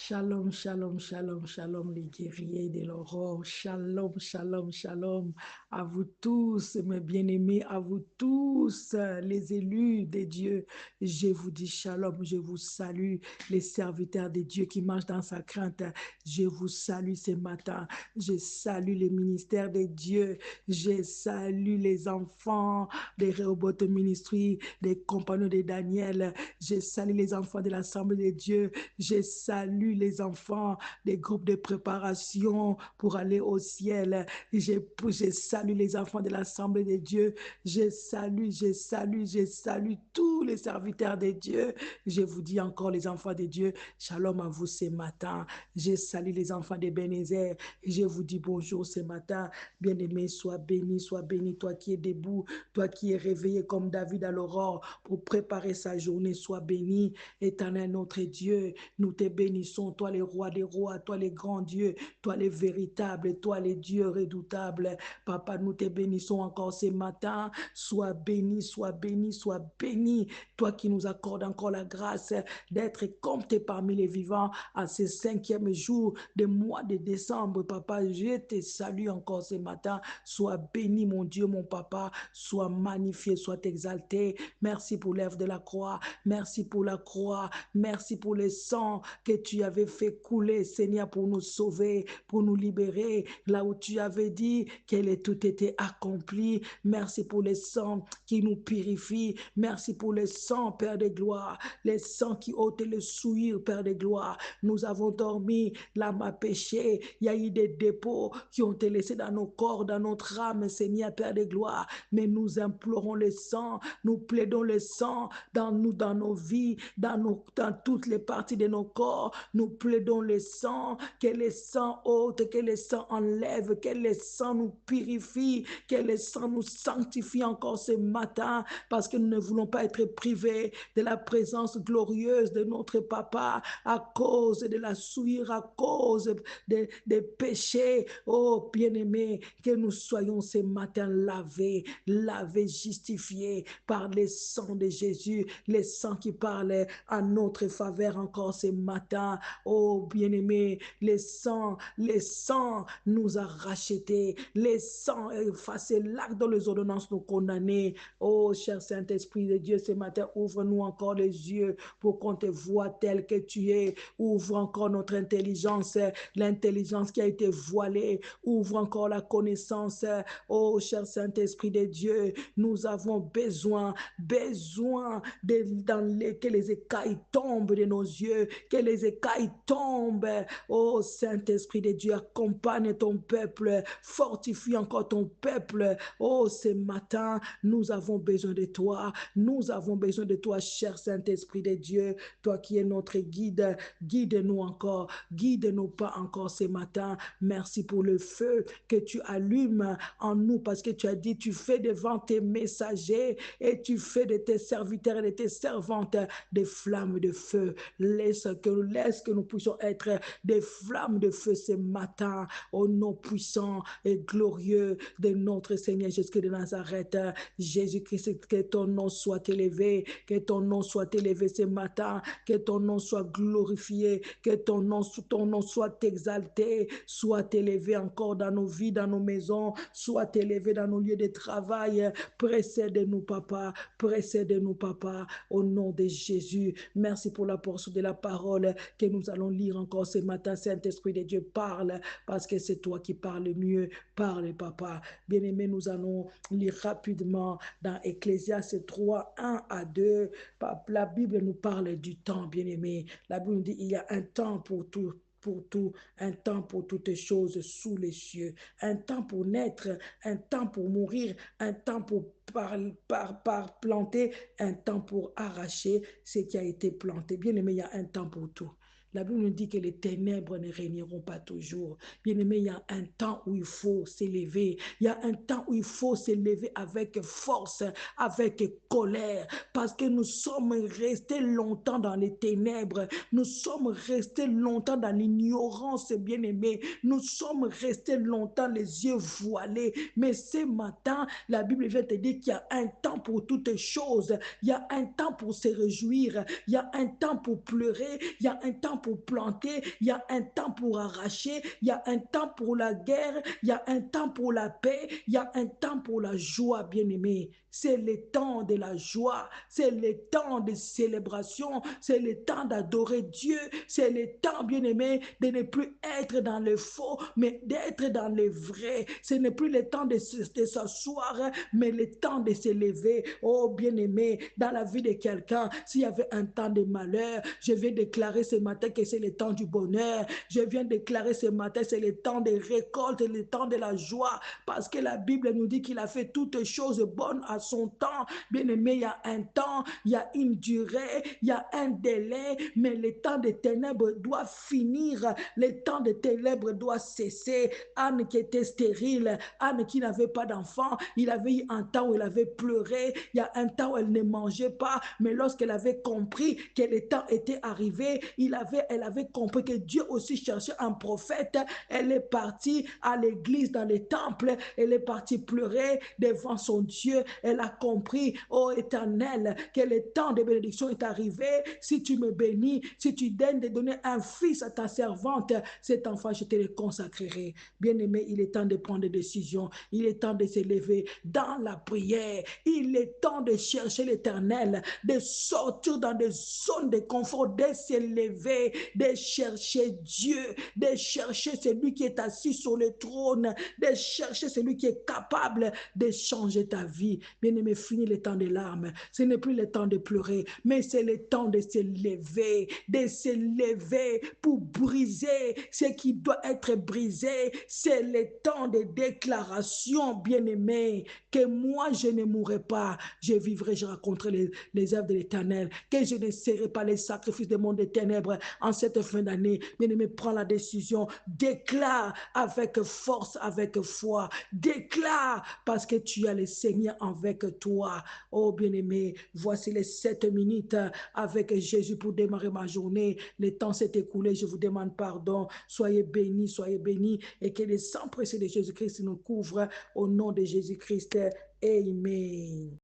Shalom, shalom, shalom, shalom, les guerriers de l'aurore. Shalom, shalom, shalom. À vous tous, mes bien-aimés, à vous tous, les élus de Dieu. Je vous dis shalom, je vous salue, les serviteurs de Dieu qui marchent dans sa crainte. Je vous salue ce matin. Je salue les ministères de Dieu. Je salue les enfants des Rehoboth Ministry, des compagnons de Daniel. Je salue les enfants de l'Assemblée de Dieu. Je salue les enfants des groupes de préparation pour aller au ciel. Je salue les enfants de l'Assemblée de Dieu. Je salue tous les serviteurs de Dieu. Je vous dis encore, les enfants de Dieu, shalom à vous ce matin. Je salue les enfants de Bénézer. Je vous dis bonjour ce matin. Bien-aimé, sois béni, toi qui es debout, toi qui es réveillé comme David à l'aurore pour préparer sa journée. Sois béni, éternel notre Dieu. Nous te bénissons, toi les rois des rois, toi les grands dieux, toi les véritables, toi les dieux redoutables. Papa, nous te bénissons encore ce matin. Sois béni, sois béni, sois béni. Toi qui nous accordes encore la grâce d'être compté parmi les vivants à ce 5e jour du mois de décembre. Papa, je te salue encore ce matin. Sois béni, mon Dieu, mon papa. Sois magnifié, sois exalté. Merci pour l'œuvre de la croix. Merci pour la croix. Merci pour le sang que tu avais fait couler, Seigneur, pour nous sauver, pour nous libérer, là où tu avais dit qu'elle tout était accompli. Merci pour le sang qui nous purifie. Merci pour le sang, Père de gloire, le sang qui ôte le souillure, Père de gloire. Nous avons dormi, l'âme a péché. Il y a eu des dépôts qui ont été laissés dans nos corps, dans notre âme, Seigneur, Père de gloire. Mais nous implorons le sang, nous plaidons le sang dans nous, dans nos vies, dans toutes les parties de nos corps. Nous plaidons le sang, que le sang ôte, que le sang enlève, que le sang nous purifie, que le sang nous sanctifie encore ce matin, parce que nous ne voulons pas être privés de la présence glorieuse de notre Papa à cause de la souillure, à cause des péchés. Oh, bien-aimés, que nous soyons ce matin lavés, justifiés par le sang de Jésus, le sang qui parle à notre faveur encore ce matin. Oh, bien-aimé, le sang nous a rachetés, le sang a effacé l'acte dans les ordonnances nous condamner. Oh, cher Saint-Esprit de Dieu, ce matin, ouvre-nous encore les yeux pour qu'on te voie tel que tu es. Ouvre encore notre intelligence, l'intelligence qui a été voilée. Ouvre encore la connaissance. Oh, cher Saint-Esprit de Dieu, nous avons besoin que les écailles tombent de nos yeux, que les écailles tombent. Oh, Saint-Esprit de Dieu, accompagne ton peuple, fortifie encore ton peuple. Oh, ce matin, nous avons besoin de toi. Nous avons besoin de toi, cher Saint-Esprit de Dieu, toi qui es notre guide. Guide-nous encore, guide-nous pas encore ce matin. Merci pour le feu que tu allumes en nous, parce que tu as dit, tu fais devant tes messagers et tu fais de tes serviteurs et de tes servantes des flammes de feu. Laisse que nous puissions être des flammes de feu ce matin, au nom puissant et glorieux de notre Seigneur Jésus-Christ de Nazareth. Jésus-Christ, que ton nom soit élevé, que ton nom soit élevé ce matin, que ton nom soit glorifié, que ton nom soit exalté, soit élevé encore dans nos vies, dans nos maisons, soit élevé dans nos lieux de travail. Précède-nous, Papa, précède-nous, Papa, au nom de Jésus. Merci pour la portion de la parole que nous allons lire encore ce matin. Saint-Esprit de Dieu, parle, parce que c'est toi qui parles mieux. Parle, Papa. Bien-aimé, nous allons lire rapidement dans Ecclésiaste 3, 1 à 2. La Bible nous parle du temps, bien-aimé. La Bible nous dit il y a un temps pour tout, un temps pour toutes choses sous les cieux, un temps pour naître, un temps pour mourir, un temps pour planter, un temps pour arracher ce qui a été planté. Bien aimé, il y a un temps pour tout. La Bible nous dit que les ténèbres ne régneront pas toujours. Bien aimé, il y a un temps où il faut s'élever. Il y a un temps où il faut s'élever avec force, avec colère, parce que nous sommes restés longtemps dans les ténèbres. Nous sommes restés longtemps dans l'ignorance, bien aimé. Nous sommes restés longtemps les yeux voilés. Mais ce matin, la Bible vient te dire qu'il y a un temps pour toutes choses. Il y a un temps pour se réjouir. Il y a un temps pour pleurer. Il y a un temps pour planter, il y a un temps pour arracher, il y a un temps pour la guerre, il y a un temps pour la paix, il y a un temps pour la joie, bien-aimé. C'est le temps de la joie, c'est le temps de célébration, c'est le temps d'adorer Dieu, c'est le temps, bien-aimé, de ne plus être dans le faux, mais d'être dans le vrai. Ce n'est plus le temps de s'asseoir, mais le temps de se lever. Oh, bien-aimé, dans la vie de quelqu'un, s'il y avait un temps de malheur, je viens déclarer ce matin que c'est le temps du bonheur. Je viens déclarer ce matin, c'est le temps de récolte, le temps de la joie, parce que la Bible nous dit qu'il a fait toutes choses bonnes à son temps. Bien-aimé, il y a un temps, il y a une durée, il y a un délai, mais le temps des ténèbres doit finir, le temps des ténèbres doit cesser. Anne qui était stérile, Anne qui n'avait pas d'enfant, il avait eu un temps où elle avait pleuré, il y a un temps où elle ne mangeait pas, mais lorsqu'elle avait compris que le temps était arrivé, elle avait compris que Dieu aussi cherchait un prophète. Elle est partie à l'église, dans les temples, elle est partie pleurer devant son Dieu. Elle a compris, oh Éternel, que le temps de bénédiction est arrivé. Si tu me bénis, si tu donnes de donner un fils à ta servante, cet enfant, je te le consacrerai. Bien-aimé, il est temps de prendre des décisions. Il est temps de se lever dans la prière. Il est temps de chercher l'Éternel, de sortir dans des zones de confort, de se lever, de chercher Dieu, de chercher celui qui est assis sur le trône, de chercher celui qui est capable de changer ta vie. Bien-aimé, fini le temps des larmes. Ce n'est plus le temps de pleurer, mais c'est le temps de se lever pour briser ce qui doit être brisé. C'est le temps de déclaration, bien-aimé, que moi je ne mourrai pas, je vivrai, je raconterai les œuvres de l'Éternel, que je ne serai pas les sacrifices des mondes des ténèbres en cette fin d'année. Bien-aimé, prends la décision, déclare avec force, avec foi, déclare parce que tu as le Seigneur avec toi. Oh bien-aimé, voici les 7 minutes avec Jésus pour démarrer ma journée. Le temps s'est écoulé, je vous demande pardon. Soyez bénis et que le sang précieux de Jésus-Christ nous couvre au nom de Jésus-Christ. Amen.